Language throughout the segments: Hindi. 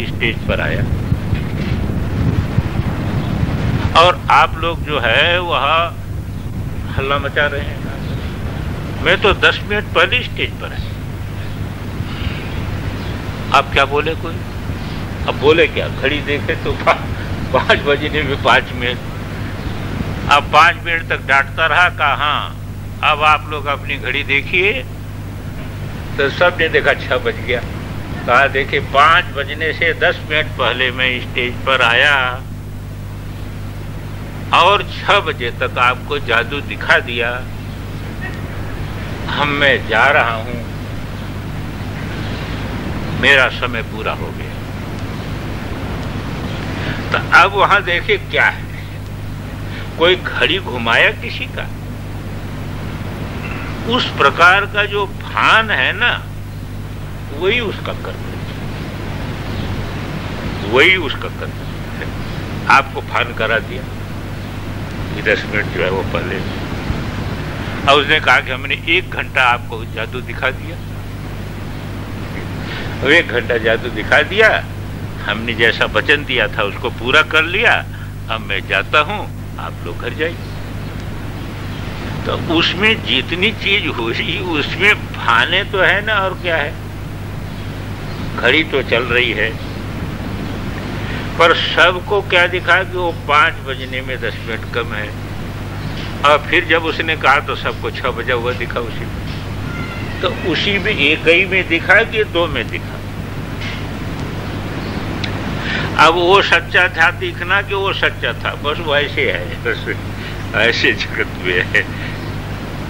स्टेज पर आया और आप लोग जो है वह हल्ला मचा रहे हैं। मैं तो 10 मिनट पहले स्टेज पर है। आप क्या बोले कोई? अब बोले क्या? घड़ी देखे तो 5 बजने में 5 मिनट। अब 5 मिनट तक डांटता रहा। कहा हाँ अब आप लोग अपनी घड़ी देखिए। तो सब ने देखा 6 बज गया। कहा देखिए 5 बजने से 10 मिनट पहले मैं स्टेज पर आया और 6 बजे तक आपको जादू दिखा दिया। मैं जा रहा हूं, मेरा समय पूरा हो गया। तो अब वहां देखिए क्या है, कोई घड़ी घुमाया किसी का? उस प्रकार का जो भान है ना, वही उसका कर्तव्य, वही उसका कर्तव्य है। आपको भान करा दिया 10 मिनट जो है वो पहले, और उसने कहा कि हमने 1 घंटा आपको जादू दिखा दिया। 1 घंटा जादू दिखा दिया, हमने जैसा वचन दिया था उसको पूरा कर लिया। अब मैं जाता हूं, आप लोग घर जाइए। तो उसमें जितनी चीज हुई उसमें भाने तो है ना, और क्या है? घड़ी तो चल रही है, पर सबको क्या दिखा कि वो 5 बजने में 10 मिनट कम है। और फिर जब उसने कहा तो सबको 6 बजा हुआ दिखा उसी में। तो उसी में एक ही में दिखा कि 2 में दिखा? अब वो सच्चा था दिखना कि वो सच्चा था? बस वो ऐसे है, ऐसे जगत में है।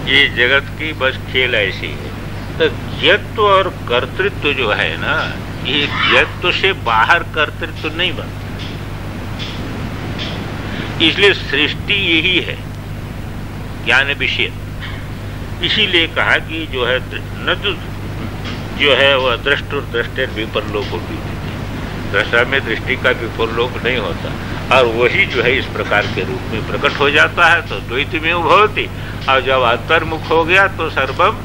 ये जगत की बस खेल ऐसी है। तो ज्ञत्व और कर्तृत्व जो है ना, ये ज्ञत्व से बाहर कर्तृत्व नहीं बनता। इसलिए सृष्टि यही है, ज्ञान विषय। इसीलिए कहा कि जो है न तो जो है वह दृष्टुर दृष्टेर विपरलोक होगी, दृष्टा में दृष्टि का विपरलोक नहीं होता। और वही जो है इस प्रकार के रूप में प्रकट हो जाता है। तो द्वैत में भवति, और जब अंतर्मुख हो गया तो सर्वम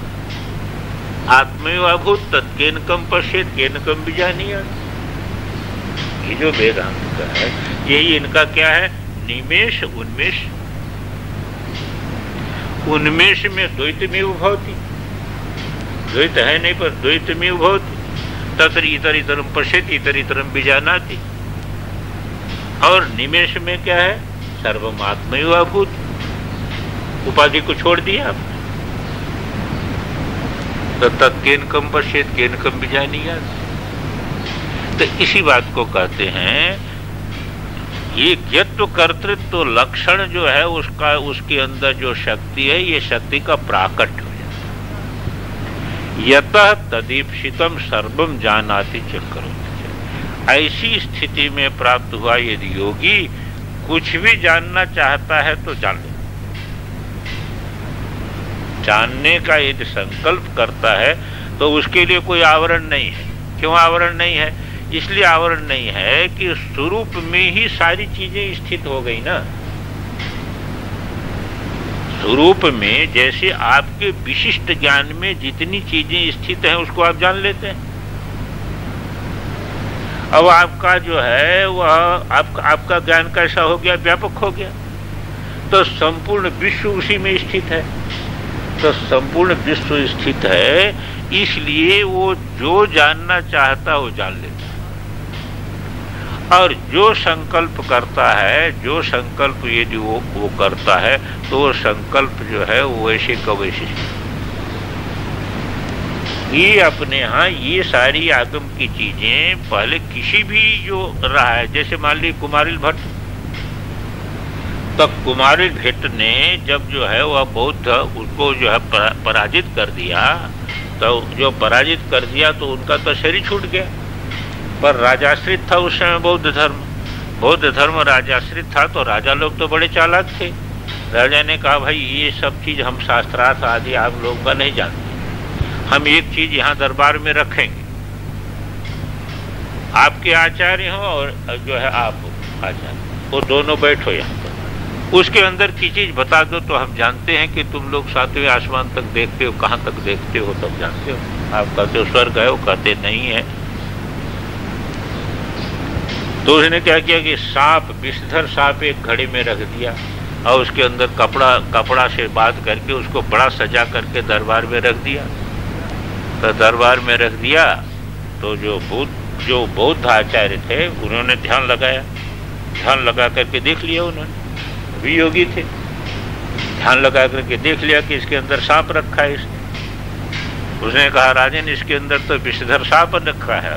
आत्मैवाभूत तत्केन कम पश्येत केन कम विजानीयात्। ये जो वेदांत का है, यही इनका क्या है? निमेष उन्मेष। उन्मेष में द्वैत में भवति, द्वैत है नहीं पर द्वैत में भवति। तत्र इतर इतरम पश्येत इतर इतरम विजानाति। और निमेष में क्या है? सर्वम आत्मैवाभूत। उपाधि को छोड़ दिया आपने। तो तत्केन कम पश्येत केन कम विजानीयात्। तो इसी बात को कहते हैं, ये ज्ञत्व कर्तृत्व लक्षण जो है उसका, उसके अंदर जो शक्ति है, ये शक्ति का प्राकट्य हो जाता है। यतः तदीप्सितम सर्वम जानाति चक्रो। ऐसी स्थिति में प्राप्त हुआ यदि योगी कुछ भी जानना चाहता है तो जान ले। जानने का यदि संकल्प करता है तो उसके लिए कोई आवरण नहीं है। क्यों आवरण नहीं है? इसलिए आवरण नहीं है कि स्वरूप में ही सारी चीजें स्थित हो गई ना। स्वरूप में जैसे आपके विशिष्ट ज्ञान में जितनी चीजें स्थित हैं उसको आप जान लेते हैं। अब आपका जो है वह आपका ज्ञान कैसा हो गया? व्यापक हो गया। तो संपूर्ण विश्व उसी में स्थित है। तो संपूर्ण विश्व स्थित है, इसलिए वो जो जानना चाहता वो जान लेता है। और जो संकल्प करता है, जो संकल्प यदि वो करता है तो वो संकल्प जो है वो वैसे का वैसे। ये अपने यहाँ ये सारी आगम की चीजें पहले किसी भी जो रहा है, जैसे मान ली कुमारिल भट्ट, तो कुमारिल भट्ट ने जब जो है वह बौद्ध उसको जो है पराजित कर दिया, तो जो पराजित कर दिया तो उनका तो शरीर छूट गया। पर राजाश्रित था उस समय बौद्ध धर्म। बौद्ध धर्म राजाश्रित था तो राजा लोग तो बड़े चालाक थे। राजा ने कहा भाई ये सब चीज हम शास्त्रार्थ आदि आप लोगों का नहीं जानते, हम एक चीज यहाँ दरबार में रखेंगे, आपके आचार्य हो और जो है आप आचार्य, वो दोनों बैठो यहाँ पर, उसके अंदर की चीज बता दो तो हम जानते हैं कि तुम लोग 7वें आसमान तक देखते हो, कहाँ तक देखते हो तब जानते हो। आप कहते हो स्वर्ग है, वो कहते नहीं है। तो उसने क्या किया कि सांप, विषधर सांप एक घड़े में रख दिया और उसके अंदर कपड़ा से बांध करके उसको बड़ा सजा करके दरबार में रख दिया। तो दरबार में रख दिया तो जो बौद्ध आचार्य थे उन्होंने ध्यान लगाया, ध्यान लगा करके देख लिया, उन्होंने भी योगी थे, ध्यान लगा करके देख लिया कि इसके अंदर सांप रखा है। इसने उसने कहा राजन इसके अंदर तो विषधर सांप रखा है।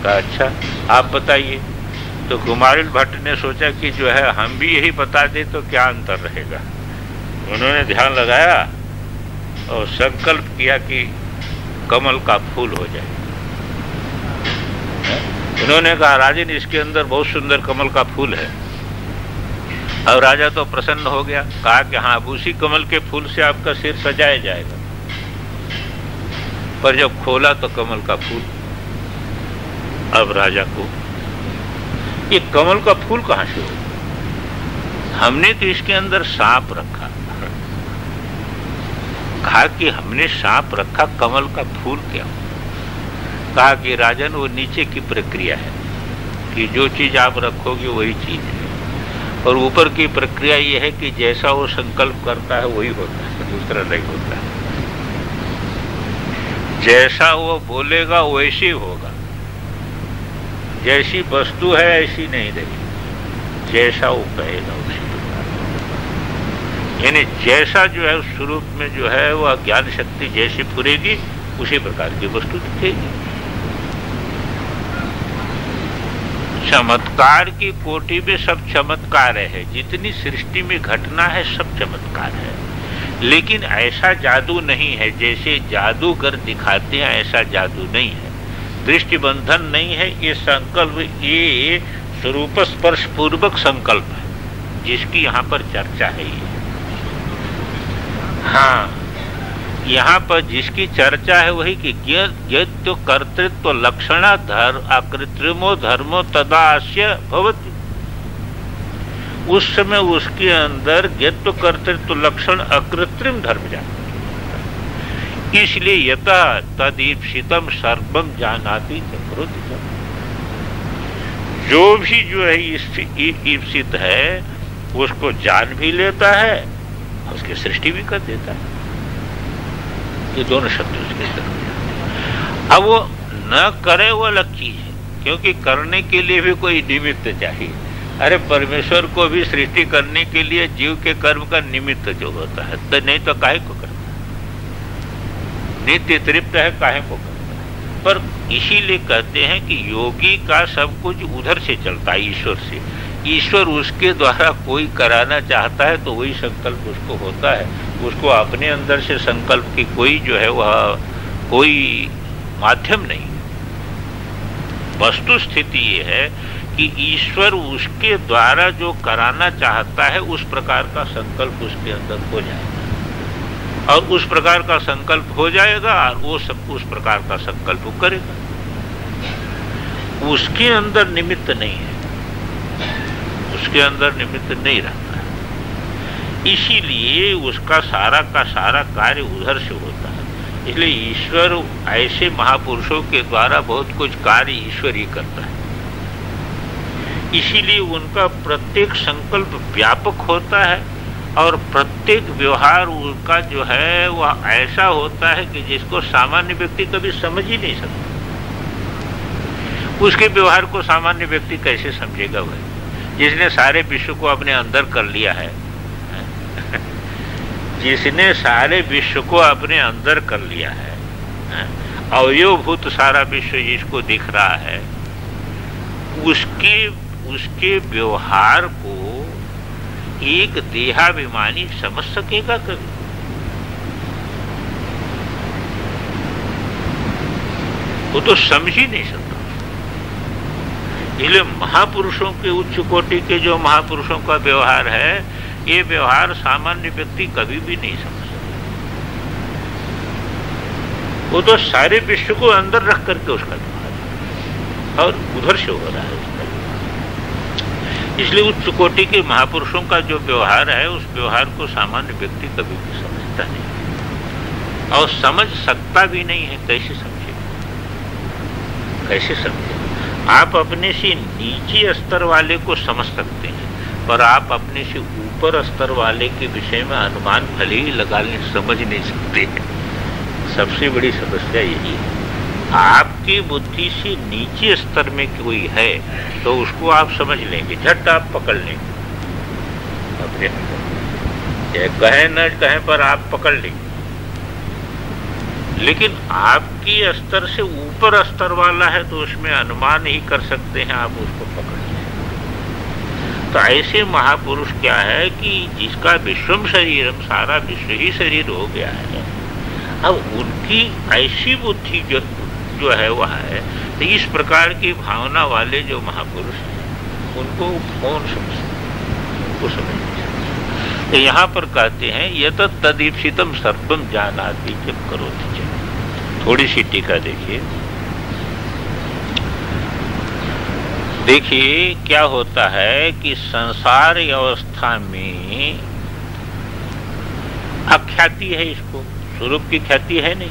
कहा अच्छा आप बताइए। तो कुमारिल भट्ट ने सोचा कि जो है हम भी यही बता दें तो क्या अंतर रहेगा। उन्होंने ध्यान लगाया और संकल्प किया कि कमल का फूल हो जाए। उन्होंने कहा राजन इसके अंदर बहुत सुंदर कमल का फूल है। और राजा तो प्रसन्न हो गया, कहा कि हाँ उसी कमल के फूल से आपका सिर सजाया जाएगा। पर जब खोला तो कमल का फूल। अब राजा को ये कमल का फूल कहां से हो? हमने तो इसके अंदर सांप रखा। कहा कि हमने सांप रखा, कमल का फूल क्या? कहा कि राजन वो नीचे की प्रक्रिया है कि जो चीज आप रखोगे वही चीज है, और ऊपर की प्रक्रिया ये है कि जैसा वो संकल्प करता है वही होता है, दूसरा नहीं होता है। जैसा वो बोलेगा वैसे होगा, जैसी वस्तु है ऐसी नहीं रहेगी, जैसा वो कहेगा उसी प्रकार। यानी जैसा जो है उस स्वरूप में जो है वह ज्ञान शक्ति जैसी पूरेगी उसी प्रकार की वस्तु दिखेगी। चमत्कार की कोटि में सब चमत्कार है, जितनी सृष्टि में घटना है सब चमत्कार है, लेकिन ऐसा जादू नहीं है जैसे जादूगर दिखाते हैं, ऐसा जादू नहीं है, दृष्टि बंधन नहीं है। ये संकल्प, ये स्वरूप स्पर्श पूर्वक संकल्प है जिसकी यहाँ पर चर्चा है। ये हाँ, यहाँ पर जिसकी चर्चा है वही कि यद्य कर्तृत्व लक्षणा अकृत्रिमो धर्मो तदास्य भवति। उस समय उसके अंदर यद्य कर्तृत्व लक्षण अकृत्रिम धर्म जाता, इसलिए यथा तदीप्सितम सर्वम जानाति चक्रोति। जो भी जो है ईप्सित है उसको जान भी लेता है, उसकी सृष्टि भी कर देता है। ये दोनों शब्द उसके अंदर। अब वो न करे वो अलग चीज है, क्योंकि करने के लिए भी कोई निमित्त चाहिए। अरे परमेश्वर को भी सृष्टि करने के लिए जीव के कर्म का निमित्त जो होता है, तो नहीं तो काहे को करता है? नित्य तृप्त है, काहे को करता है? पर इसीलिए कहते हैं कि योगी का सब कुछ उधर से चलता है, ईश्वर से। ईश्वर उसके द्वारा कोई कराना चाहता है तो वही संकल्प उसको होता है, उसको अपने अंदर से संकल्प की कोई जो है वह कोई माध्यम नहीं। वस्तु स्थिति ये है कि ईश्वर उसके द्वारा जो कराना चाहता है उस प्रकार का संकल्प उसके अंदर हो जाएगा, और उस प्रकार का संकल्प हो जाएगा और वो सब उस प्रकार का संकल्प करेगा। उसके अंदर निमित्त नहीं है, उसके अंदर निमित्त नहीं रहता है, इसीलिए उसका सारा का सारा कार्य उधर से होता है। इसलिए ईश्वर ऐसे महापुरुषों के द्वारा बहुत कुछ कार्य ईश्वर ही करता है, इसीलिए उनका प्रत्येक संकल्प व्यापक होता है और प्रत्येक व्यवहार उनका जो है वह ऐसा होता है कि जिसको सामान्य व्यक्ति कभी समझ ही नहीं सकता। उसके व्यवहार को सामान्य व्यक्ति कैसे समझेगा? वह जिसने सारे विश्व को अपने अंदर कर लिया है, जिसने सारे विश्व को अपने अंदर कर लिया है, अवयवभूत सारा विश्व जिसको दिख रहा है, उसके व्यवहार को एक देहाभिमानी समझ सकेगा कभी? वो तो समझ ही नहीं सकता। इसलिए महापुरुषों के उच्च कोटि के जो महापुरुषों का व्यवहार है, ये व्यवहार सामान्य व्यक्ति कभी भी नहीं समझ सकता। वो तो सारे विश्व को अंदर रख करके उसका व्यवहार है और उधर से हो रहा है उसका। इसलिए उच्च कोटि के महापुरुषों का जो व्यवहार है, उस व्यवहार को सामान्य व्यक्ति कभी भी समझता नहीं और समझ सकता भी नहीं है। कैसे समझेगा? कैसे समझेगा? आप अपने से नीचे स्तर वाले को समझ सकते हैं, पर आप अपने से ऊपर स्तर वाले के विषय में अनुमान भले ही समझ नहीं सकते हैं। सबसे बड़ी समस्या यही है। आपकी बुद्धि से नीचे स्तर में कोई है तो उसको आप समझ लेंगे, झट आप पकड़ लेंगे अपने, चाहे कहे न कहे पर आप पकड़ लेंगे। लेकिन आपकी स्तर से ऊपर स्तर वाला है तो उसमें अनुमान ही कर सकते हैं, आप उसको पकड़ लें। तो ऐसे महापुरुष क्या है कि जिसका विश्वम शरीरम, सारा विश्व ही शरीर हो गया है, अब उनकी ऐसी बुद्धि जो है वह है। तो इस प्रकार की भावना वाले जो महापुरुष हैं उनको कौन समझते, उनको समझ नहीं सकते। तो यहाँ पर कहते हैं यत तदीप्सितम सर्वम जानाति जब करोति च। थोड़ी सी टीका देखिए क्या होता है कि संसार अवस्था में अख्याति है, इसको स्वरूप की ख्याति है नहीं,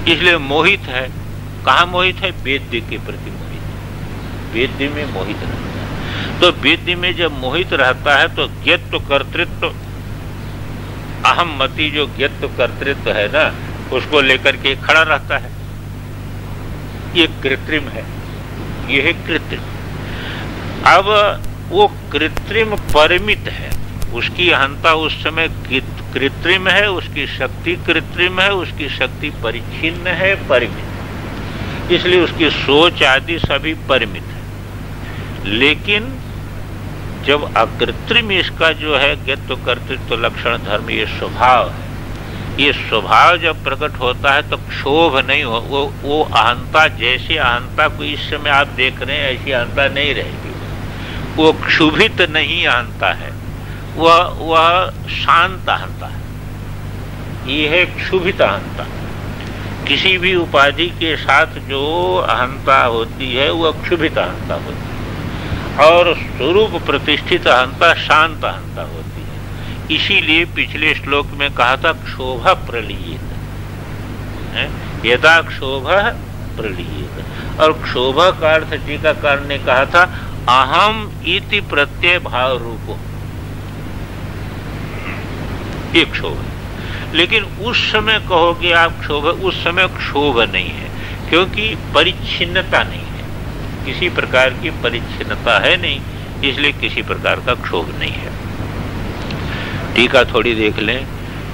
इसलिए मोहित है। कहाँ मोहित है? वेद्य के प्रति मोहित, वेद्य में मोहित रहता है। तो वेद्य में जब मोहित रहता है तो ज्ञत्व कर्तृत्व, अहम मति जो ज्ञत्व कर्तृत्व है ना, उसको लेकर के खड़ा रहता है। ये कृत्रिम है, ये है कृत्रिम। अब वो कृत्रिम परिमित है, उसकी अहंता उस समय कृत्रिम है, उसकी शक्ति कृत्रिम है, उसकी शक्ति परिच्छिन्न है, परिमित, इसलिए उसकी सोच आदि सभी परिमित है। लेकिन जब अकृत्रिम इसका जो है ज्ञत्व कर्तृत्व लक्षण धर्म, ये स्वभाव है, ये स्वभाव जब प्रकट होता है तो क्षोभ नहीं हो, वो अहंता, जैसे अहंता को इस समय आप देख रहे हैं ऐसी अहंता नहीं रहेगी। वो क्षुभित नहीं अहंता है, वह शांत अहंता है। ये है क्षुभित अहंता। किसी भी उपाधि के साथ जो अहंता होती है वह क्षुभित अहंता होती है, और स्वरूप प्रतिष्ठित अहंता शांत अहंता होती है। इसीलिए पिछले श्लोक में कहा था क्षोभ प्रलीयेत, यदा क्षोभ प्रलीयेत। और क्षोभ का अर्थ टीकाकार ने कहा था अहम इति प्रत्यय भाव रूपो, ये क्षोभ है। लेकिन उस समय कहोगे आप क्षोभ, उस समय क्षोभ नहीं है, क्योंकि परिच्छिन्नता नहीं है, किसी प्रकार की परिच्छिन्नता है नहीं, इसलिए किसी प्रकार का क्षोभ नहीं है। टीका थोड़ी देख लें।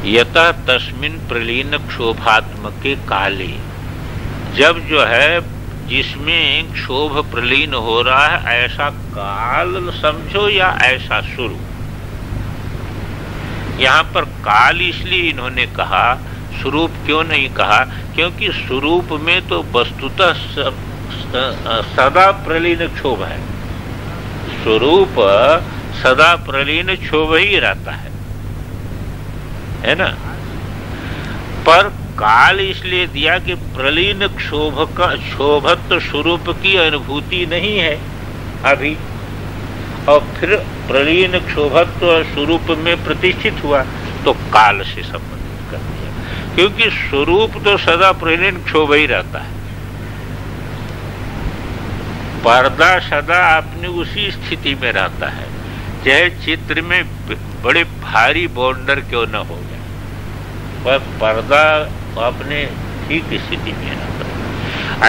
यथा तस्मिन प्रलीन क्षोभात्मके काले, जब जो है जिसमें क्षोभ प्रलीन हो रहा है ऐसा काल समझो या ऐसा स्वरूप। यहाँ पर काल इसलिए इन्होंने कहा, स्वरूप क्यों नहीं कहा? क्योंकि स्वरूप में तो वस्तुतः सदा प्रलीन क्षोभ है, स्वरूप सदा प्रलीन क्षोभ ही रहता है ना। पर काल इसलिए दिया कि प्रलीन क्षोभ का क्षोभत्व स्वरूप की अनुभूति नहीं है अभी, और फिर प्रलीन क्षोभत्व स्वरूप में प्रतिष्ठित हुआ तो काल से संबंधित कर दिया, क्योंकि स्वरूप तो सदा प्रलीन क्षोभ ही रहता है। पर्दा सदा अपनी उसी स्थिति में रहता है, चाहे चित्र में बड़े भारी बॉर्डर क्यों न हो जाए, पर पर्दा अपने ठीक स्थिति में रहता है।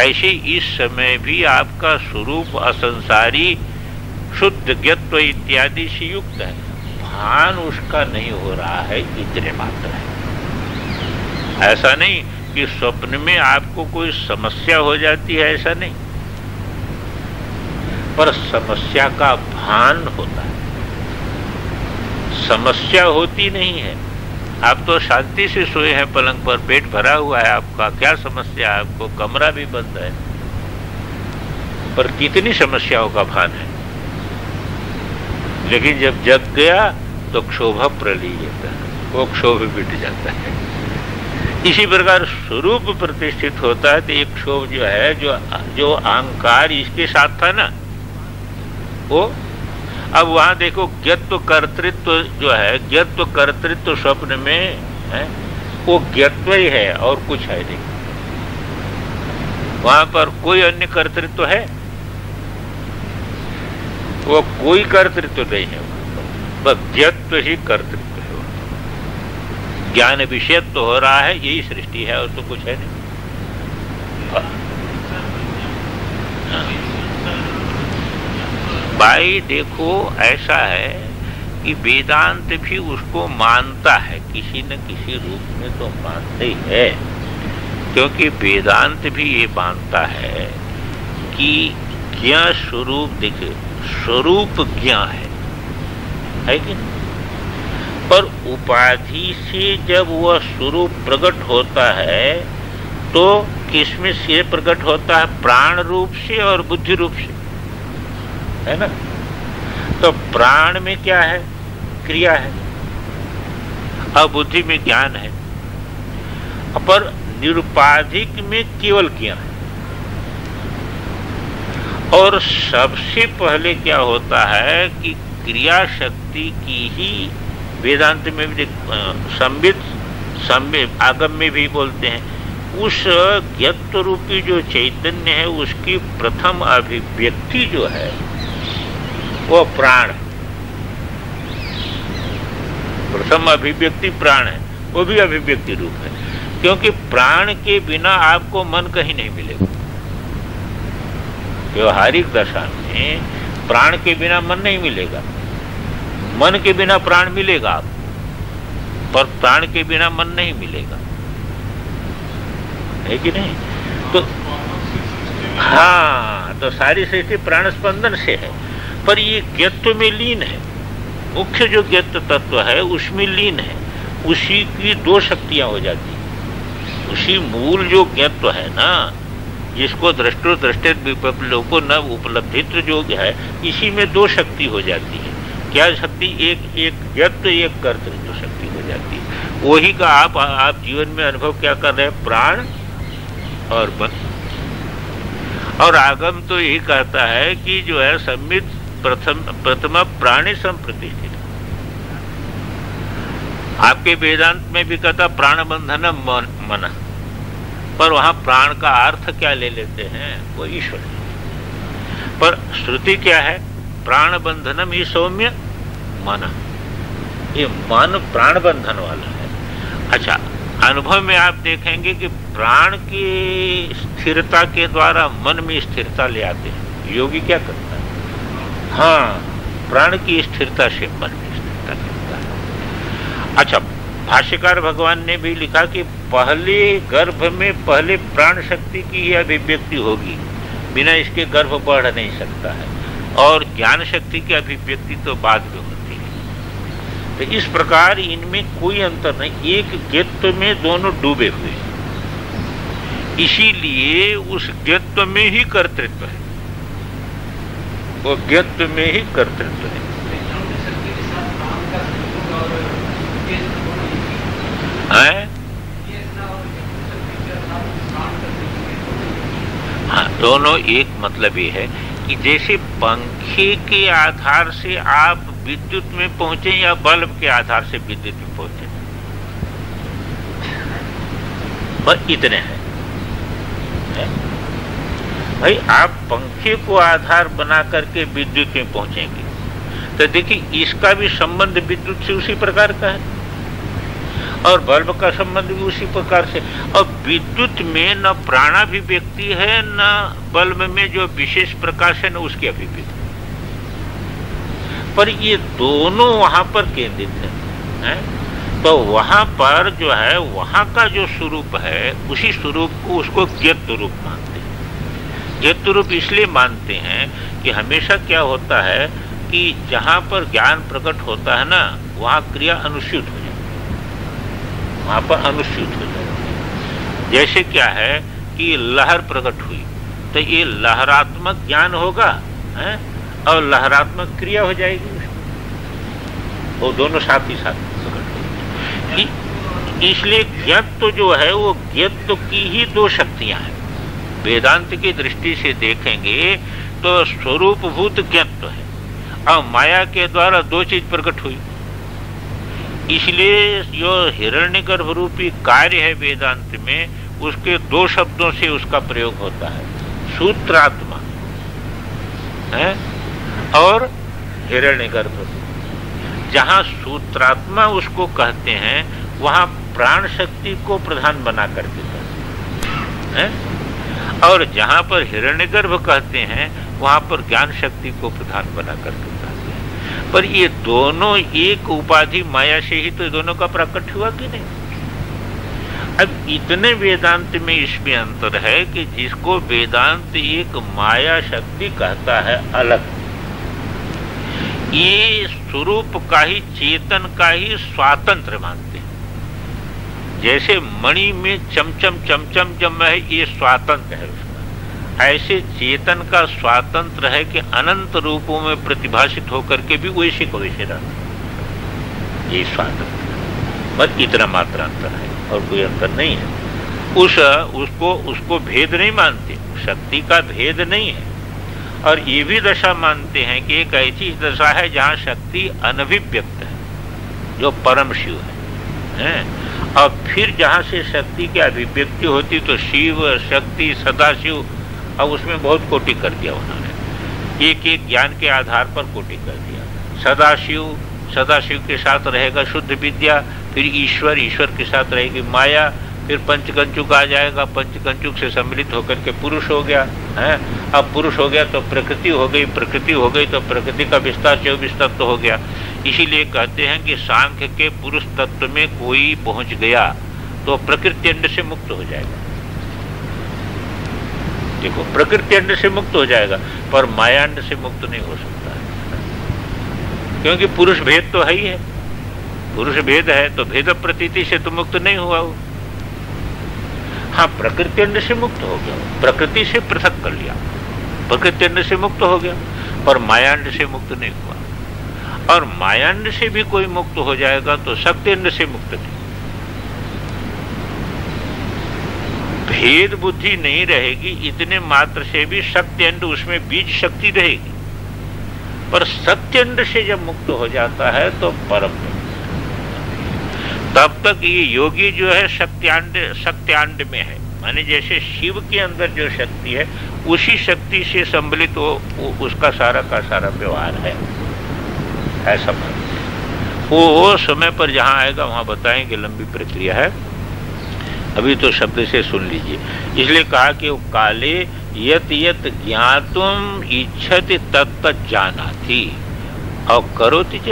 ऐसे इस समय भी आपका स्वरूप असंसारी शुद्ध ज्ञत्व इत्यादि से युक्त है, भान उसका नहीं हो रहा है, इतने मात्र है। ऐसा नहीं कि स्वप्न में आपको कोई समस्या हो जाती है, ऐसा नहीं, पर समस्या का भान होता है, समस्या होती नहीं है। आप तो शांति से सोए हैं पलंग पर, पेट भरा हुआ है आपका, क्या समस्या है आपको? कमरा भी बंद है, पर कितनी समस्याओं का भान है। लेकिन जब जग गया तो क्षोभ प्रलीयेत, वो क्षोभ मिट जाता है। इसी प्रकार स्वरूप प्रतिष्ठित होता है तो एक क्षोभ जो है, जो अहंकार इसके साथ था ना, वो अब वहां देखो ज्ञत्व कर्तृत्व जो है, ज्ञत्व कर्तृत्व स्वप्न में है, वो ज्ञत्व ही है और कुछ है नहीं, वहां पर कोई अन्य कर्तृत्व है? वो कोई कर्तृत्व नहीं है, बस ज्ञत्व ही कर्तृत्व है। ज्ञान विषयत्व तो हो रहा है, यही सृष्टि है और तो कुछ है नहीं। भाई देखो, ऐसा है कि वेदांत भी उसको मानता है, किसी न किसी रूप में तो मानते ही है, क्योंकि वेदांत भी ये मानता है कि ज्ञ स्वरूप, देखिए स्वरूप ज्ञ है कि नहीं? पर उपाधि से जब वह स्वरूप प्रकट होता है तो किसमें से प्रकट होता है? प्राण रूप से और बुद्धि रूप से, है ना? तो प्राण में क्या है? क्रिया है, और बुद्धि में ज्ञान है, पर निरुपाधिक में केवल ज्ञान है। और सबसे पहले क्या होता है कि क्रिया शक्ति की ही वेदांत में भी संबित आगम में भी बोलते हैं, उस ज्ञत्व रूपी जो चैतन्य है उसकी प्रथम अभिव्यक्ति जो है वो प्राण है। प्रथम अभिव्यक्ति प्राण है, वो भी अभिव्यक्ति रूप है, क्योंकि प्राण के बिना आपको मन कहीं नहीं मिलेगा। व्यवहारिक दशा में प्राण के बिना मन नहीं मिलेगा, मन के बिना प्राण मिलेगा आपको, पर प्राण के बिना मन नहीं मिलेगा, है कि नहीं? तो हाँ, तो सारी सृष्टि प्राण स्पंदन से है, पर ये ज्ञत्व में लीन है। मुख्य जो ज्ञत्व तत्व है उसमें लीन है, उसी की दो शक्तियां हो जाती है। उसी मूल जो ज्ञत्व है ना, जिसको दृष्टो दृष्टित विपलोको न उपलब्धित्व जो है, इसी में दो शक्ति हो जाती है। क्या शक्ति? एक ज्ञत्व, एक कर्तृत्व शक्ति हो जाती है। वही का आप जीवन में अनुभव क्या कर रहे हैं? प्राण और मन। और आगम तो यही कहता है कि जो है संबित प्रथम प्राणी संप्रतिष्ठित। आपके वेदांत में भी कहता प्राण बंधन मन, पर वहां प्राण का अर्थ क्या ले लेते हैं? वो ईश्वर। पर श्रुति क्या है? प्राण बंधनम ही सौम्य मन। ये मन प्राण बंधन वाला है। अच्छा, अनुभव में आप देखेंगे कि प्राण की स्थिरता के द्वारा मन में स्थिरता ले आते हैं। योगी क्या करता है? हाँ, प्राण की स्थिरता से मन में स्थिरता करता है। अच्छा, भाष्यकार भगवान ने भी लिखा कि पहले गर्भ में पहले प्राण शक्ति की ही अभिव्यक्ति होगी, बिना इसके गर्भ बढ़ नहीं सकता है, और ज्ञान शक्ति की अभिव्यक्ति तो बाद में होती है। तो इस प्रकार इनमें कोई अंतर नहीं, एक ज्ञत्व में दोनों डूबे हुए, इसीलिए उस ज्ञत्व में ही कर्तृत्व है, वो ज्ञत्व में ही कर्तृत्व है। हाँ, दोनों एक मतलब ये है कि जैसे पंखे के आधार से आप विद्युत में पहुंचे या बल्ब के आधार से विद्युत में पहुंचे, बस इतने हैं। भाई आप पंखे को आधार बना करके विद्युत में पहुंचेंगे, तो देखिए इसका भी संबंध विद्युत से उसी प्रकार का है, और बल्ब का संबंध भी उसी प्रकार से। और विद्युत में न प्राणाभिव्यक्ति है, न बल्ब में जो विशेष प्रकाश है न उसकी अभिव्यक्ति, पर ये दोनों वहां पर केंद्रित है। तो वहां पर जो है, वहां का जो स्वरूप है, उसी स्वरूप को उसको ज्ञत्व रूप मानते हैं। ज्ञत्व रूप इसलिए मानते हैं कि हमेशा क्या होता है कि जहां पर ज्ञान प्रकट होता है ना, वहां क्रिया अनुस्यूत हो जाती है, वहां पर अनुस्यूत हो जाती है। जैसे क्या है कि लहर प्रकट हुई, तो ये लहरात्मक ज्ञान होगा है, और लहरात्मक क्रिया हो जाएगी, वो दोनों साथ ही साथ प्रकट होगी। इसलिए ज्ञत्व जो है वो ज्ञत्व की ही दो शक्तियां हैं। वेदांत की दृष्टि से देखेंगे तो स्वरूपभूत ज्ञत्व है, और माया के द्वारा दो चीज प्रकट हुई। इसलिए जो हिरण्यगर्भ रूपी कार्य है वेदांत में, उसके दो शब्दों से उसका प्रयोग होता है, सूत्रात्मा है और हिरण्यगर्भ। जहां सूत्रात्मा उसको कहते हैं वहां प्राण शक्ति को प्रधान बना करके कहते हैं, और जहां पर हिरण्यगर्भ कहते हैं वहां पर ज्ञान शक्ति को प्रधान बना करके कहते हैं। पर ये दोनों एक उपाधि माया से ही तो दोनों का प्रकट हुआ कि नहीं। अब इतने वेदांत में इसमें अंतर है कि जिसको वेदांत एक माया शक्ति कहता है अलग, ये स्वरूप का ही, चेतन का ही स्वातंत्र मानते हैं। जैसे मणि में चमचम चमचम जब है, ये स्वातंत्र है उसका, ऐसे चेतन का स्वातंत्र है कि अनंत रूपों में प्रतिभाषित होकर के भी वैसे को वैसे रहता, ये स्वातंत्र। बस इतना मात्र अंतर है और कोई अंतर नहीं है। उसको भेद नहीं मानते, शक्ति का भेद नहीं है। और ये भी दशा मानते हैं कि एक ऐसी दशा है जहाँ शक्ति अनभिव्यक्त है, जो परम शिव है। और फिर जहाँ से शक्ति की अभिव्यक्ति होती तो शिव, शक्ति, सदाशिव, अब उसमें बहुत कोटि कर दिया उन्होंने, एक एक ज्ञान के आधार पर कोटि कर दिया। सदाशिव, सदाशिव के साथ रहेगा शुद्ध विद्या, फिर ईश्वर, ईश्वर के साथ रहेगी माया, फिर पंचकंचुक आ जाएगा, पंचकंचुक से सम्मिलित होकर के पुरुष हो गया है। अब पुरुष हो गया तो प्रकृति हो गई, प्रकृति हो गई तो प्रकृति का विस्तार 24 तत्व हो गया। इसीलिए कहते हैं कि सांख्य के पुरुष तत्व में कोई पहुंच गया तो प्रकृति अंड से मुक्त हो जाएगा। देखो, प्रकृति अंड से मुक्त हो जाएगा पर माया अंड से मुक्त नहीं हो सकता है, क्योंकि पुरुष भेद तो है ही है। पुरुष भेद है तो भेद प्रतीति से तो मुक्त नहीं हुआ वो। हाँ, प्रकृति अंड से मुक्त हो गया, प्रकृति से पृथक कर लिया, प्रकृति अंड से मुक्त हो गया, पर मायांड से मुक्त नहीं हुआ। और मायांड से भी कोई मुक्त हो जाएगा तो शक्ति अंड से मुक्त नहीं। भेद बुद्धि नहीं रहेगी, इतने मात्र से भी शक्ति अंड, उसमें बीज शक्ति रहेगी। पर सत्य अंड से जब मुक्त हो जाता है तो परम, तब तक ये योगी जो है सत्यांड में है, माने जैसे शिव के अंदर जो शक्ति है उसी शक्ति से सम्मिलित उसका सारा का सारा व्यवहार है, ऐसा मानते हैं। वो समय पर जहां आएगा वहां बताएंगे, लंबी प्रक्रिया है, अभी तो शब्द से सुन लीजिए। इसलिए कहा कि वो काले यत यत ज्ञातुम इच्छति तत्त जानाति और करोति च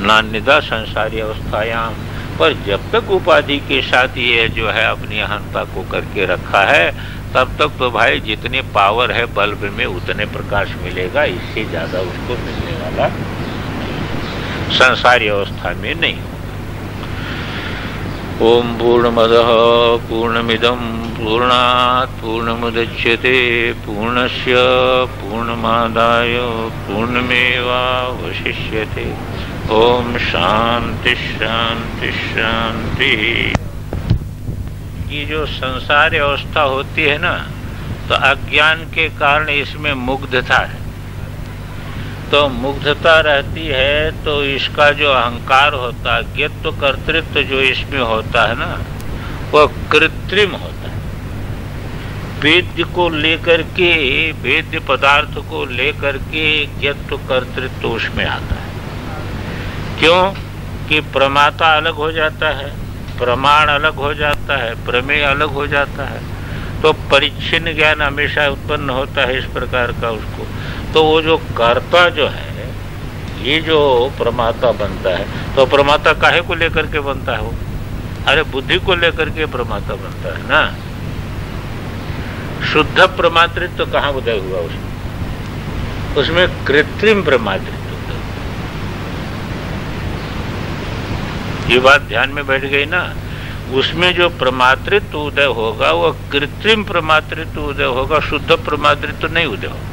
नान्यदा संसारी अवस्थायाम। पर जब तक उपाधि के साथ ये जो है अपनी अहंता को करके रखा है, तब तक तो भाई जितने पावर है बल्ब में उतने प्रकाश मिलेगा, इससे ज्यादा उसको मिलने वाला संसारी अवस्था में नहीं। ओम पूर्णमदः पूर्णमिदं पूर्णात् पूर्णमुदच्यते पूर्णस्य पूर्णमादाय पूर्णमेवावशिष्यते। ओम शांति शांति शांति। ये जो संसार अवस्था होती है ना, तो अज्ञान के कारण इसमें मुग्धता है, तो मुग्धता रहती है तो इसका जो अहंकार होता है, ज्ञत्व कर्तृत्व जो इसमें होता है ना, वह कृत्रिम होता है। वेद्य को लेकर के, वेद्य पदार्थ को लेकर के ज्ञत्व कर्तृत्व उसमें आता है। क्यों कि प्रमाता अलग हो जाता है, प्रमाण अलग हो जाता है, प्रमेय अलग हो जाता है, तो परिच्छिन्न ज्ञान हमेशा उत्पन्न होता है इस प्रकार का उसको। तो वो जो कर्ता जो है, ये जो प्रमाता बनता है, तो प्रमाता काहे को लेकर के बनता है वो? अरे बुद्धि को लेकर के प्रमाता बनता है ना। शुद्ध प्रमातृत्व तो कहाँ उदय हुआ उसमें? उसमें कृत्रिम प्रमातृत्व। ये बात ध्यान में बैठ गई ना। उसमें जो प्रमातृत्व उदय होगा वो कृत्रिम प्रमातृत्व उदय होगा, शुद्ध प्रमातृत्व नहीं उदय होगा।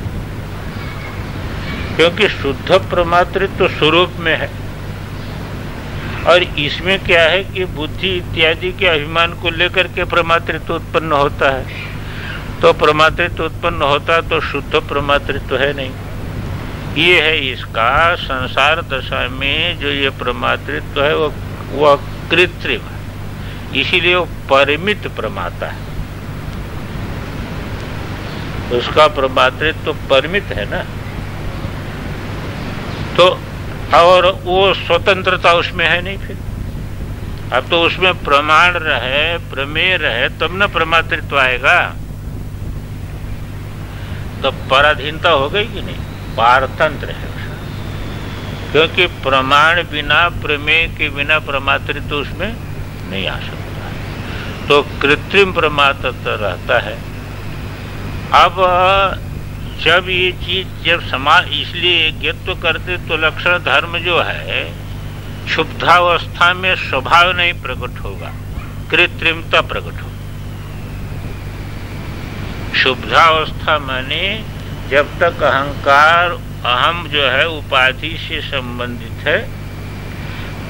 क्योंकि शुद्ध प्रमातृत्व स्वरूप में है, और इसमें क्या है कि बुद्धि इत्यादि के अभिमान को लेकर के प्रमातृत्व उत्पन्न होता है। तो प्रमातृत्व उत्पन्न होता तो शुद्ध प्रमातृत्व है नहीं। ये है इसका संसार दशा में जो ये प्रमातृत्व है वह कृत्रिम है। इसीलिए वो परिमित प्रमाता है, उसका प्रमातृत्व तो परिमित है ना। तो और वो स्वतंत्रता उसमें है नहीं। फिर अब तो उसमें प्रमाण रहे, प्रमेय रहे, तब न प्रमातृत्व आएगा। तो पराधीनता हो गई कि नहीं, पारतंत्र है उसमें, क्योंकि प्रमाण बिना, प्रमेय के बिना प्रमातृत्व उसमें नहीं आ सकता। तो कृत्रिम प्रमातृत्व रहता है। अब जब ये चीज जब समाज, इसलिए यज्ञत्व करते तो लक्षण धर्म जो है क्षुब्धावस्था में स्वभाव नहीं प्रकट होगा, कृत्रिमता प्रकट होगा। क्षुब्धावस्था माने जब तक अहंकार, अहम जो है उपाधि से संबंधित है,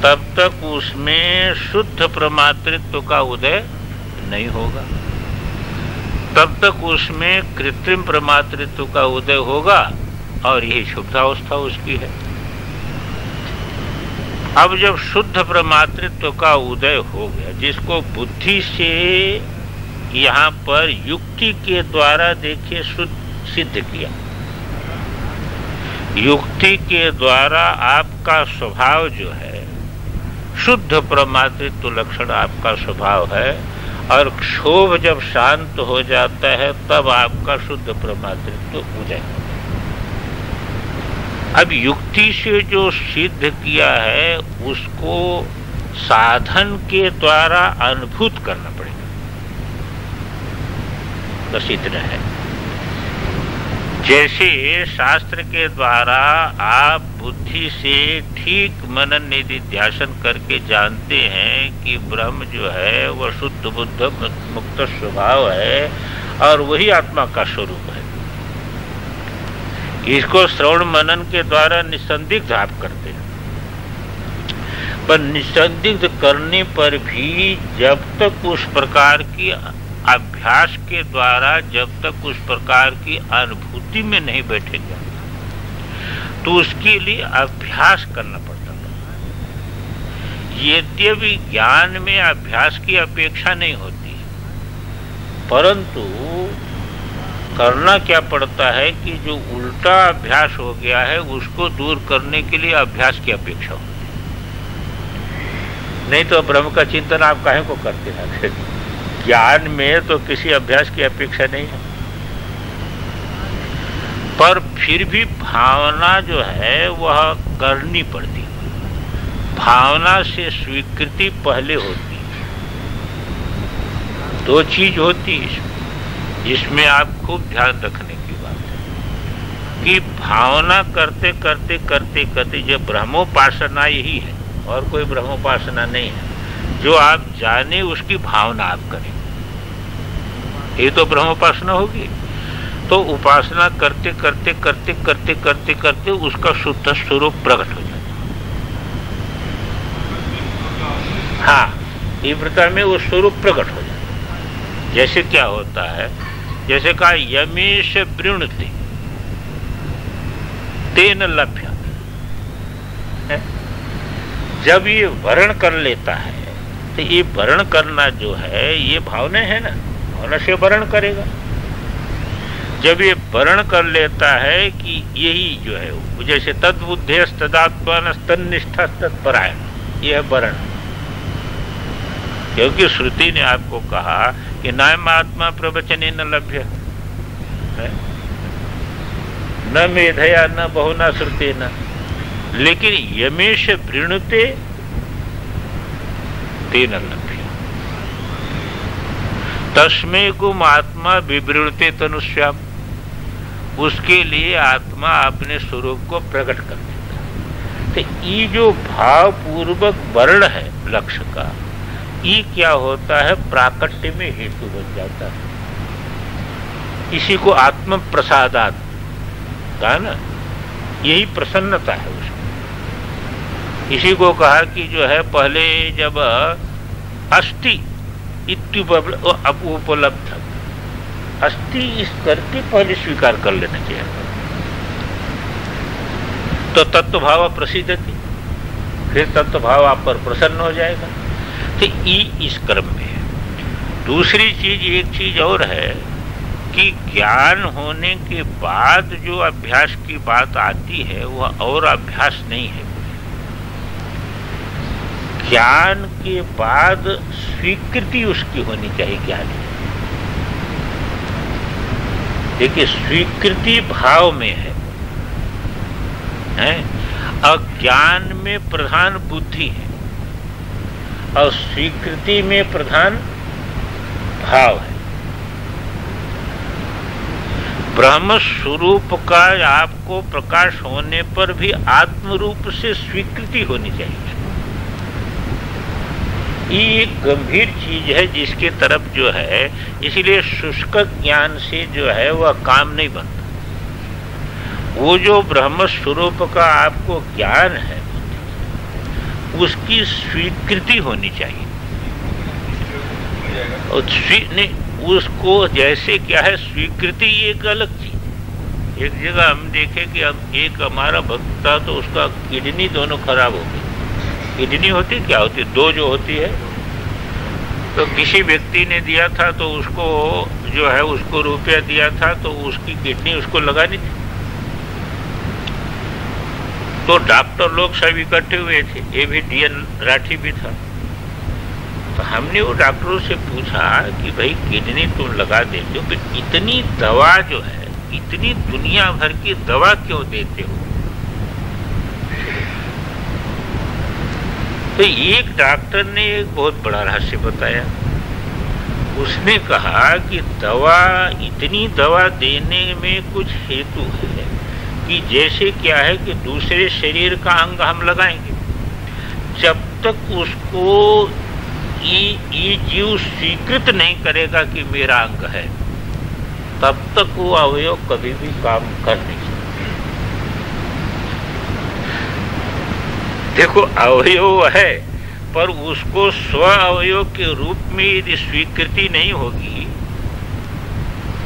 तब तक उसमें शुद्ध प्रमातृत्व का उदय नहीं होगा, तब तक उसमें कृत्रिम प्रमातृत्व का उदय होगा, और यही शुद्धावस्था उसकी है। अब जब शुद्ध प्रमातृत्व का उदय हो गया, जिसको बुद्धि से यहाँ पर युक्ति के द्वारा देखिए सिद्ध किया, युक्ति के द्वारा आपका स्वभाव जो है शुद्ध प्रमातृत्व लक्षण आपका स्वभाव है, और क्षोभ जब शांत हो जाता है तब आपका शुद्ध प्रमातृत्व उदय होता है। अब युक्ति से जो सिद्ध किया है उसको साधन के द्वारा अनुभूत करना पड़ेगा, बस इतना है। जैसे शास्त्र के द्वारा आप बुद्धि से ठीक मनन निधिध्यासन करके जानते हैं कि ब्रह्म जो है वह शुद्ध बुद्ध मुक्त स्वभाव है और वही आत्मा का स्वरूप है, इसको श्रवण मनन के द्वारा निसंदिग्ध आप करते हैं। पर निसंदिग्ध करने पर भी जब तक उस प्रकार की अभ्यास के द्वारा, जब तक उस प्रकार की अनुभूति में नहीं बैठेगा, तो उसके लिए अभ्यास करना पड़ता है। यद्यपि ज्ञान में अभ्यास की अपेक्षा नहीं होती, परंतु करना क्या पड़ता है कि जो उल्टा अभ्यास हो गया है उसको दूर करने के लिए अभ्यास की अपेक्षा होती है। नहीं तो ब्रह्म का चिंतन आप काहे को करते हैं? ज्ञान में तो किसी अभ्यास की अपेक्षा नहीं है, पर फिर भी भावना जो है वह करनी पड़ती, भावना से स्वीकृति पहले होती है। दो चीज होती है इसमें, जिसमें आप खूब ध्यान रखने की बात है कि भावना करते करते करते करते जब ब्रह्मोपासना यही है और कोई ब्रह्मोपासना नहीं है, जो आप जाने उसकी भावना आप करें, ये तो ब्रह्मोपासना होगी। तो उपासना करते करते करते करते करते करते उसका शुद्ध स्वरूप प्रकट हो जाता है। हाँ, तीव्रता में वो स्वरूप प्रकट हो जाता है। जैसे क्या होता है, जैसे कहा यमेश वृणुते तेन लभ्य, जब ये वर्ण कर लेता है तो ये वर्ण करना जो है ये भावना है ना, भावना से वर्ण करेगा। जब ये वर्ण कर लेता है कि यही जो है, जैसे तद्बुद्धेस तदात्मान तन्निष्ठा तत्परायण, ये है वर्ण। क्योंकि श्रुति ने आपको कहा कि नायम आत्मा प्रवचने न लभ्य, न मेधया न बहुना श्रुति न, लेकिन यमेश वृणुते तेन लभ्य, तस्मै गुम आत्मा विवृणुते तनुष्याम, उसके लिए आत्मा अपने स्वरूप को प्रकट कर देता है। तो ये जो भाव पूर्वक वर्ण है लक्ष्य का, ये क्या होता है, प्राकट्य में हेतु बन जाता है। इसी को आत्म प्रसादात कहा ना, यही प्रसन्नता है उसमें। इसी को कहा कि जो है पहले जब अस्थि उपलब्ध, अस्थि इस करके पहले स्वीकार कर लेना चाहिए, तो तत्व भाव प्रसिद्ध थी, फिर तत्व भाव आप पर प्रसन्न हो जाएगा। तो इस क्रम में है। दूसरी चीज, एक चीज और है कि ज्ञान होने के बाद जो अभ्यास की बात आती है वह और अभ्यास नहीं है। ज्ञान के बाद स्वीकृति उसकी होनी चाहिए। ज्ञान देखिए, स्वीकृति भाव में है, और ज्ञान में प्रधान बुद्धि है और स्वीकृति में प्रधान भाव है। ब्रह्म स्वरूप का आपको प्रकाश होने पर भी आत्म रूप से स्वीकृति होनी चाहिए। ये एक गंभीर चीज है जिसके तरफ जो है, इसलिए शुष्क ज्ञान से जो है वह काम नहीं बनता। वो जो ब्रह्म स्वरूप का आपको ज्ञान है उसकी स्वीकृति होनी चाहिए। और उसको जैसे क्या है, स्वीकृति एक अलग चीज। एक जगह हम देखे कि अब एक हमारा भक्त था तो उसका किडनी दोनों खराब हो गई। किडनी होती क्या होती, दो जो होती है, तो किसी व्यक्ति ने दिया था तो उसको जो है उसको रुपया दिया था तो उसकी किडनी उसको लगानी थी। तो डॉक्टर लोग सब इकट्ठे हुए थे, ये भी डीएन राठी भी था। तो हमने वो डॉक्टरों से पूछा कि भाई किडनी तुम लगा देते हो, तो इतनी दवा जो है, इतनी दुनिया भर की दवा क्यों देते हो? तो एक डॉक्टर ने एक बहुत बड़ा रहस्य बताया। उसने कहा कि दवा, इतनी दवा देने में कुछ हेतु है कि जैसे क्या है कि दूसरे शरीर का अंग हम लगाएंगे, जब तक उसको ये जीव स्वीकृत नहीं करेगा कि मेरा अंग है, तब तक वो अवयव कभी भी काम कर नहीं सकता। देखो, अवयव है पर उसको स्व अवयव के रूप में यदि स्वीकृति नहीं होगी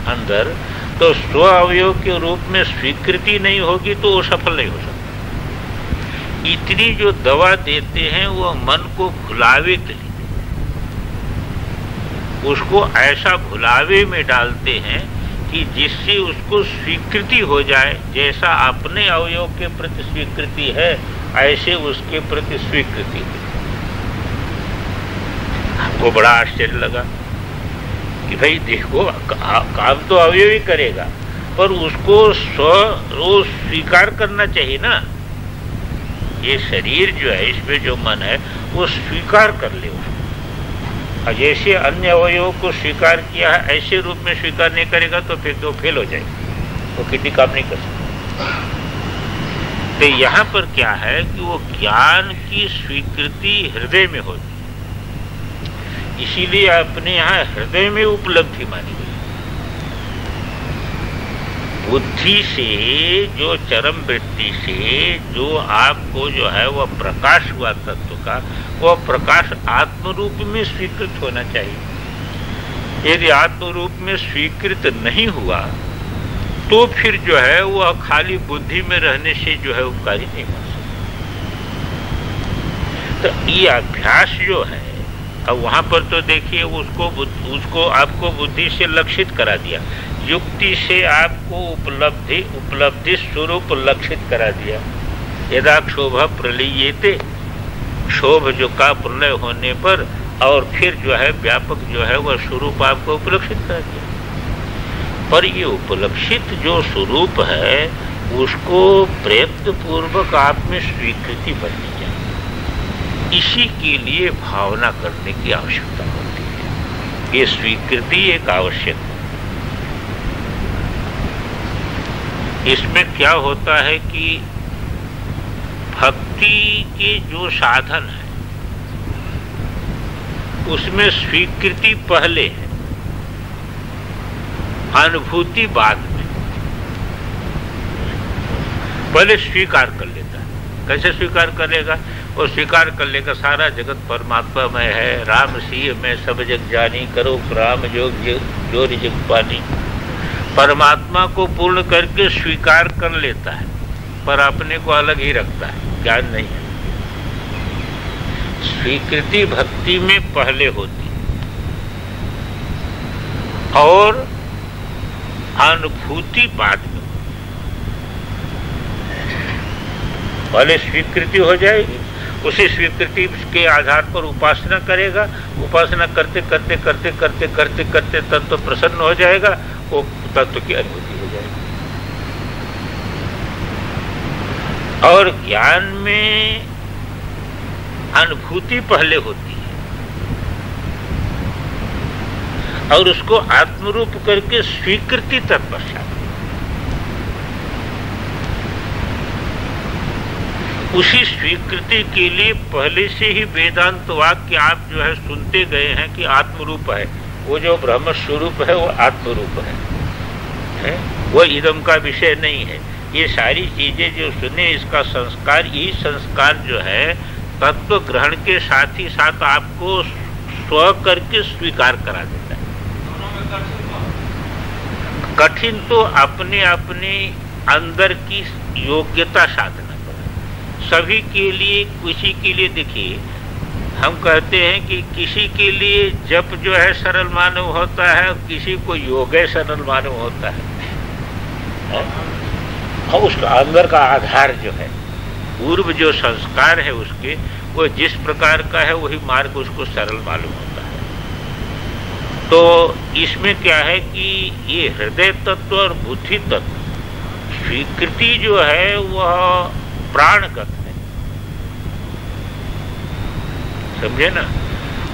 अंदर, तो स्व अवयव के रूप में स्वीकृति नहीं होगी तो वो सफल नहीं हो सकता। इतनी जो दवा देते हैं वो मन को भुलावे के लिए, उसको ऐसा भुलावे में डालते हैं कि जिससे उसको स्वीकृति हो जाए। जैसा अपने अवयव के प्रति स्वीकृति है ऐसे उसके प्रति स्वीकृति है। हमको बड़ा आश्चर्य लगा कि भाई देखो, काम तो अवयव ही करेगा पर उसको स्वीकार करना चाहिए ना। ये शरीर जो है, इसमें जो मन है वो स्वीकार कर ले उसको। और जैसे अन्य अवयवों को स्वीकार किया है ऐसे रूप में स्वीकार नहीं करेगा तो फिर तो फेल हो जाएगा, वो किसी काम नहीं कर सकता। तो यहाँ पर क्या है कि वो ज्ञान की स्वीकृति हृदय में होती है, इसीलिए अपने यहाँ हृदय में उपलब्धि मानी गई। बुद्धि से जो चरम वृत्ति से जो आपको जो है वह प्रकाश हुआ तत्व का, वह प्रकाश आत्म रूप में स्वीकृत होना चाहिए। यदि आत्म रूप में स्वीकृत नहीं हुआ तो फिर जो है वह खाली बुद्धि में रहने से जो है उपकारी नहीं बन सकता। तो ये अभ्यास जो है, अब वहां पर तो देखिए उसको आपको बुद्धि से लक्षित करा दिया, युक्ति से आपको उपलब्धि स्वरूप लक्षित करा दिया। यदा क्षोभ प्रलीयते, क्षोभ जो का प्रलय होने पर और फिर जो है व्यापक जो है वह स्वरूप आपको उपलक्षित करा दिया। पर ये उपलक्षित जो स्वरूप है उसको प्रयत्न पूर्वक आप में स्वीकृति बननी चाहिए। इसी के लिए भावना करने की आवश्यकता होती है। ये स्वीकृति एक आवश्यक है। इसमें क्या होता है कि भक्ति के जो साधन है उसमें स्वीकृति पहले है, अनुभूति बाद में। पहले स्वीकार कर लेता है। कैसे स्वीकार करेगा? वो स्वीकार कर लेगा सारा जगत परमात्मा में है, राम सिंह में सब जग जानी, करो राम जो जग पानी। परमात्मा को पूर्ण करके स्वीकार कर लेता है पर अपने को अलग ही रखता है, ज्ञान नहीं है। स्वीकृति भक्ति में पहले होती और अनुभूति बाद में। पहले स्वीकृति हो जाएगी, उसी स्वीकृति के आधार पर उपासना करेगा, उपासना करते करते करते करते करते करते तत्व प्रसन्न हो जाएगा, वो तत्व की अनुभूति हो जाएगी। और ज्ञान में अनुभूति पहले होती है और उसको आत्मरूप करके स्वीकृति तत्पश्चात। उसी स्वीकृति के लिए पहले से ही वेदांत वाक्य आप जो है सुनते गए हैं कि आत्मरूप है, वो जो ब्रह्म स्वरूप है वो आत्मरूप है? वो इदम का विषय नहीं है। ये सारी चीजें जो सुने, इसका संस्कार, यही संस्कार जो है तत्व ग्रहण के साथ ही साथ आपको स्व करके स्वीकार करा देता है। कठिन तो अपने अपने अंदर की योग्यता साधना पर। सभी के लिए, किसी के लिए देखिए, हम कहते हैं कि किसी के लिए जप जो है सरल मानव होता है और किसी को योग सरल मानव होता है। और उसका अंदर का आधार जो है, पूर्व जो संस्कार है उसके, वो जिस प्रकार का है वही मार्ग उसको सरल मालूम होता है। तो इसमें क्या है कि ये हृदय तत्व और बुद्धि तत्व, स्वीकृति जो है वह प्राणगत है, समझे ना,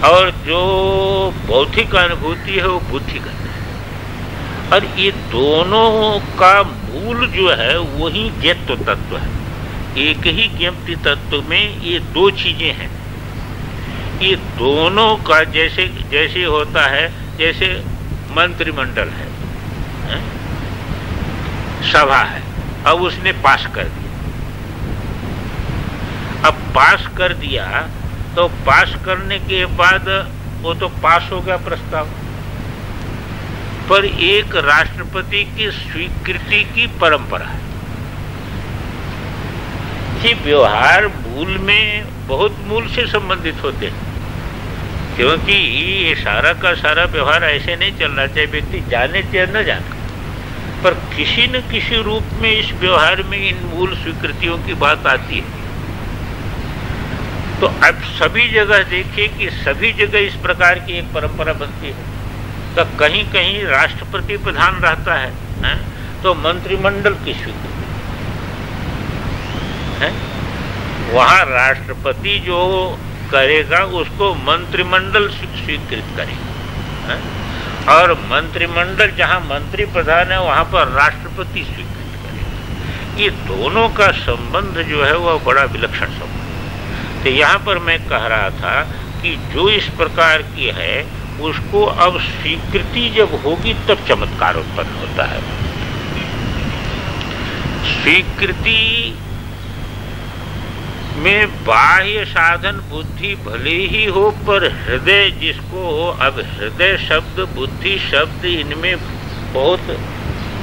और जो भौतिक अनुभूति है वो बुद्धिगत है। और ये दोनों का मूल जो है वही ज्ञेत्व तत्व है। एक ही ज्ञप्ति तत्व में ये दो चीजें हैं। ये दोनों का जैसे जैसे होता है, जैसे मंत्रिमंडल है, सभा है, अब उसने पास कर दिया। अब पास कर दिया तो पास करने के बाद वो तो पास हो गया प्रस्ताव, पर एक राष्ट्रपति की स्वीकृति की परंपरा है। ये व्यवहार मूल में बहुत मूल से संबंधित होते हैं, क्योंकि ये सारा का सारा व्यवहार ऐसे नहीं चलना चाहिए, व्यक्ति जाने चाहे न जाने, पर किसी न किसी रूप में इस व्यवहार में इन मूल स्वीकृतियों की बात आती है। तो अब सभी जगह देखिए कि सभी जगह इस प्रकार की एक परंपरा बनती है। तो कहीं कहीं राष्ट्रपति प्रधान रहता है, तो मंत्रिमंडल की स्वीकृति है, वहां राष्ट्रपति जो करेगा उसको मंत्रिमंडल स्वीकृत करेगा, और मंत्रिमंडल जहां मंत्री प्रधान है वहां पर राष्ट्रपति स्वीकृत करेगा। ये दोनों का संबंध जो है वह बड़ा विलक्षण संबंध। तो यहाँ पर मैं कह रहा था कि जो इस प्रकार की है उसको अब स्वीकृति जब होगी तब चमत्कार उत्पन्न होता है। स्वीकृति में बाह्य साधन बुद्धि भले ही हो, पर हृदय जिसको हो, अब हृदय शब्द बुद्धि शब्द इनमें बहुत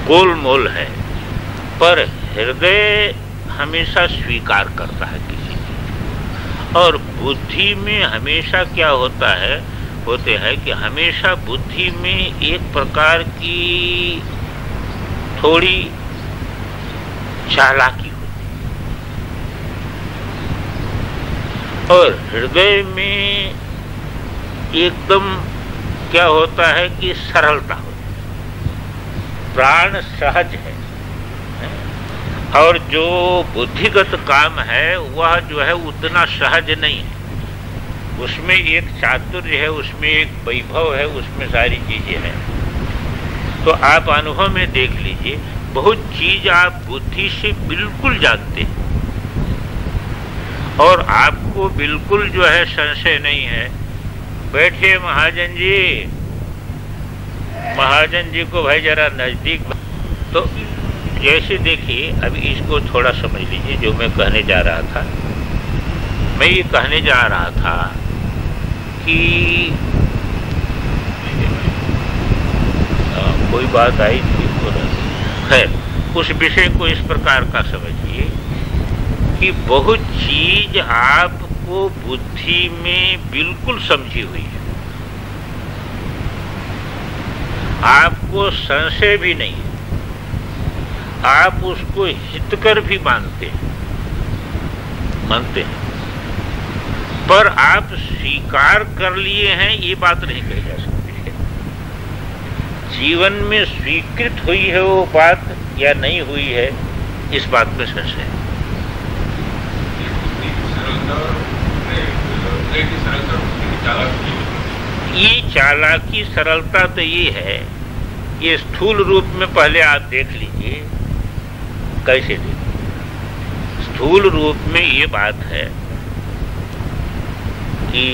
गोलमोल है, पर हृदय हमेशा स्वीकार करता है किसी चीज। और बुद्धि में हमेशा क्या होता है, होते हैं कि हमेशा बुद्धि में एक प्रकार की थोड़ी चालाकी होती है, और हृदय में एकदम क्या होता है कि सरलता होती है, प्राण सहज है। और जो बुद्धिगत काम है वह जो है उतना सहज नहीं है, उसमें एक चातुर्य है, उसमें एक वैभव है, उसमें सारी चीजें हैं। तो आप अनुभव में देख लीजिए, बहुत चीज आप बुद्धि से बिल्कुल जानते हैं और आपको बिल्कुल जो है संशय नहीं है। बैठे महाजन जी, महाजन जी को भाई जरा नजदीक, तो जैसे देखिए अभी इसको थोड़ा समझ लीजिए जो मैं कहने जा रहा था। मैं ये कहने जा रहा था कि कोई बात आई थी, खैर उस विषय को इस प्रकार का समझिए कि बहुत चीज आप को बुद्धि में बिल्कुल समझी हुई है, आपको संशय भी नहीं है, आप उसको हितकर भी मानते हैं, पर आप स्वीकार कर लिए हैं, ये बात नहीं कही जा सकती है। जीवन में स्वीकृत हुई है वो बात या नहीं हुई है, इस बात में संशय है। ये चालाकी सरलता तो ये है, ये स्थूल रूप में पहले आप देख लीजिए कैसे देखें। स्थूल रूप में ये बात है कि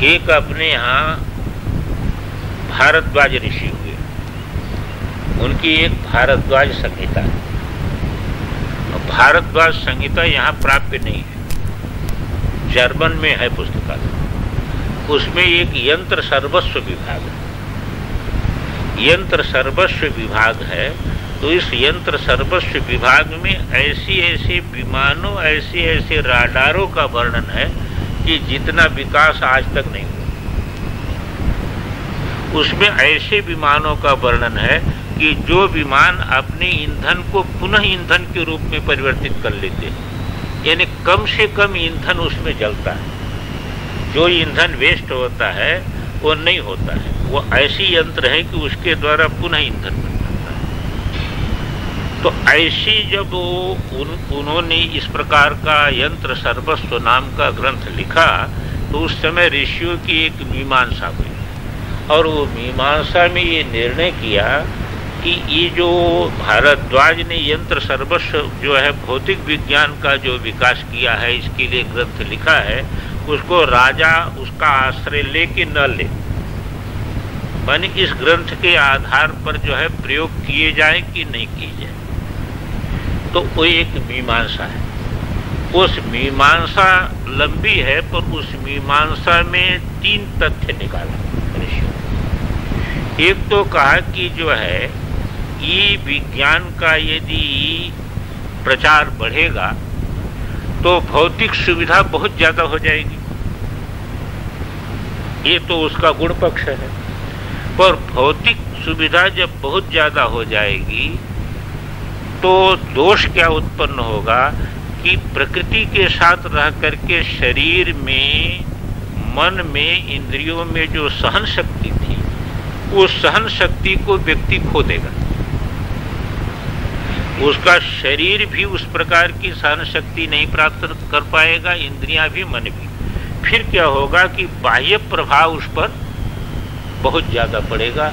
एक अपने यहाँ भारद्वाज ऋषि हुए, उनकी एक भारद्वाज संहिता है। भारद्वाज संहिता यहाँ प्राप्य नहीं है, जर्मन में है पुस्तकालय। उसमें एक यंत्र सर्वस्व विभाग है, यंत्र सर्वस्व विभाग है। तो इस यंत्र सर्वस्व विभाग में ऐसे ऐसे विमानों, ऐसे ऐसे राडारों का वर्णन है कि जितना विकास आज तक नहीं हुआ। उसमें ऐसे विमानों का वर्णन है कि जो विमान अपने ईंधन को पुनः ईंधन के रूप में परिवर्तित कर लेते हैं, यानी कम से कम ईंधन उसमें जलता है, जो ईंधन वेस्ट होता है वो नहीं होता है। वो ऐसी यंत्र है कि उसके द्वारा पुनः ईंधन बन जाता है। तो ऐसी जब उन्होंने इस प्रकार का यंत्र सर्वस्व नाम का ग्रंथ लिखा, तो उस समय ऋषियों की एक मीमांसा हुई, और वो मीमांसा में ये निर्णय किया कि ये जो भारद्वाज ने यंत्र सर्वस्व जो है भौतिक विज्ञान का जो विकास किया है, इसके लिए ग्रंथ लिखा है, उसको राजा उसका आश्रय लेके न ले, माने इस ग्रंथ के आधार पर जो है प्रयोग किए जाए कि नहीं किए जाए। तो वो एक मीमांसा है। उस मीमांसा लंबी है, पर उस मीमांसा में 3 तथ्य निकाला ऋषियों। एक तो कहा कि जो है ये विज्ञान का यदि प्रचार बढ़ेगा तो भौतिक सुविधा बहुत ज्यादा हो जाएगी, ये तो उसका गुण पक्ष है। पर भौतिक सुविधा जब बहुत ज्यादा हो जाएगी तो दोष क्या उत्पन्न होगा कि प्रकृति के साथ रह करके शरीर में, मन में, इंद्रियों में जो सहन शक्ति थी, उस सहन शक्ति को व्यक्ति खो देगा। उसका शरीर भी उस प्रकार की सहन शक्ति नहीं प्राप्त कर पाएगा, इंद्रियां भी, मन भी। फिर क्या होगा कि बाह्य प्रभाव उस पर बहुत ज्यादा पड़ेगा,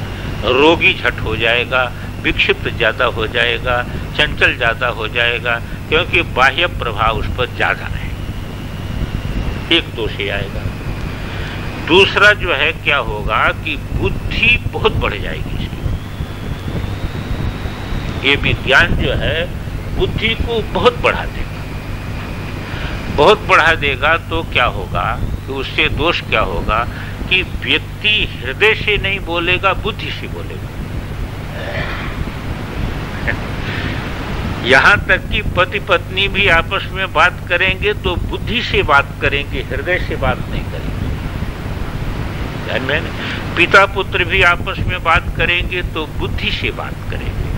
रोगी झट हो जाएगा, विक्षिप्त ज्यादा हो जाएगा, चंचल ज्यादा हो जाएगा, क्योंकि बाह्य प्रभाव उस पर ज्यादा है। एक दोष ये आएगा। दूसरा जो है क्या होगा कि बुद्धि बहुत बढ़ जाएगी इसकी। ये विज्ञान जो है बुद्धि को बहुत बढ़ा देगा, बहुत बढ़ा देगा। तो क्या होगा कि उससे दोष क्या होगा कि व्यक्ति हृदय से नहीं बोलेगा, बुद्धि से बोलेगा। यहां तक कि पति पत्नी भी आपस में बात करेंगे तो बुद्धि से बात करेंगे, हृदय से बात नहीं करेंगे। ध्यान में, पिता पुत्र भी आपस में बात करेंगे तो बुद्धि से बात करेंगे,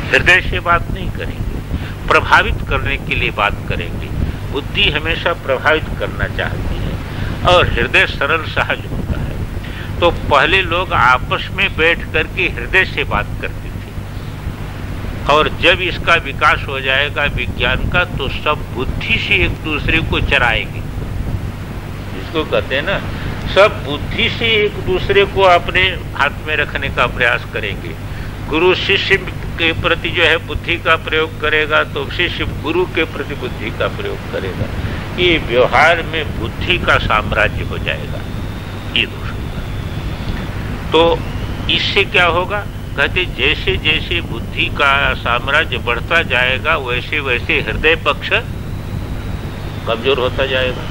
हृदय से बात नहीं करेंगे। प्रभावित करने के लिए बात करेंगे। बुद्धि हमेशा प्रभावित करना चाहती है और हृदय सरल सहज होता है। तो पहले लोग आपस में बैठ करके हृदय से बात करते थे, और जब इसका विकास हो जाएगा विज्ञान का, तो सब बुद्धि से एक दूसरे को चराएंगे। इसको कहते हैं ना, सब बुद्धि से एक दूसरे को अपने हाथ में रखने का प्रयास करेंगे। गुरु शिष्य के प्रति जो है बुद्धि का प्रयोग करेगा, तो शिष्य गुरु के प्रति बुद्धि का प्रयोग करेगा। ये व्यवहार में बुद्धि का साम्राज्य हो जाएगा, ये दोष होगा। तो इससे क्या होगा, कहते जैसे जैसे बुद्धि का साम्राज्य बढ़ता जाएगा वैसे वैसे हृदय पक्ष कमजोर होता जाएगा।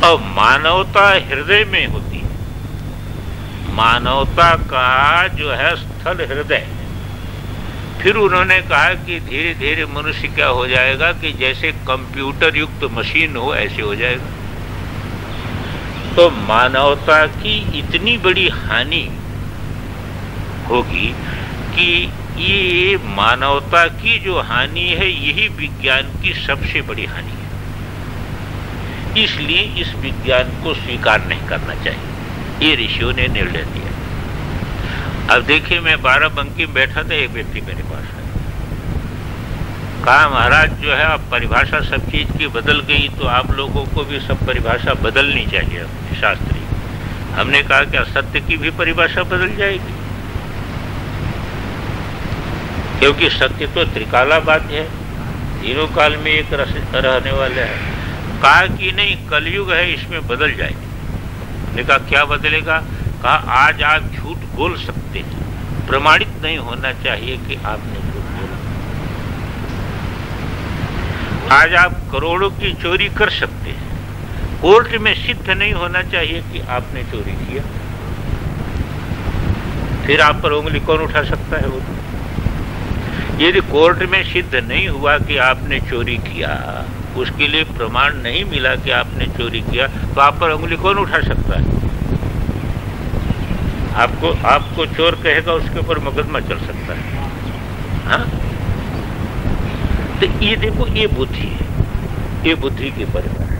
और मानवता हृदय में होती है, मानवता का जो है स्थल हृदय। फिर उन्होंने कहा कि धीरे धीरे मनुष्य क्या हो जाएगा कि जैसे कंप्यूटर युक्त मशीन हो ऐसे हो जाएगा। तो मानवता की इतनी बड़ी हानि होगी कि ये मानवता की जो हानि है यही विज्ञान की सबसे बड़ी हानि है। इसलिए इस विज्ञान को स्वीकार नहीं करना चाहिए, ये ऋषियों ने निर्णय दिया। अब देखिए, मैं बाराबंकी में बैठा था, एक व्यक्ति मेरे पास आया, कहा महाराज जो है अब परिभाषा सब चीज की बदल गई, तो आप लोगों को भी सब परिभाषा बदलनी चाहिए शास्त्री। हमने कहा क्या सत्य की भी परिभाषा बदल जाएगी? क्योंकि सत्य तो त्रिकाला बाध्य है, तीनों काल में एक रहने वाला है। कहा कि नहीं, कलयुग है, इसमें बदल जाएगी। हमने कहा क्या बदलेगा? कहा आज आप झूठ बोल सकते हैं, प्रमाणित नहीं होना चाहिए कि आपने झूठ बोला। आज आप करोड़ों की चोरी कर सकते हैं, कोर्ट में सिद्ध नहीं होना चाहिए कि आपने चोरी किया। फिर आप पर उंगली कौन उठा सकता है? वो यदि कोर्ट में सिद्ध नहीं हुआ कि आपने चोरी किया, उसके लिए प्रमाण नहीं मिला कि आपने चोरी किया, तो आप पर उंगली कौन उठा सकता है? आपको चोर कहेगा, उसके ऊपर मुकदमा चल सकता है। हाँ, तो ये देखो, ये बुद्धि है, ये बुद्धि की परिभाषा।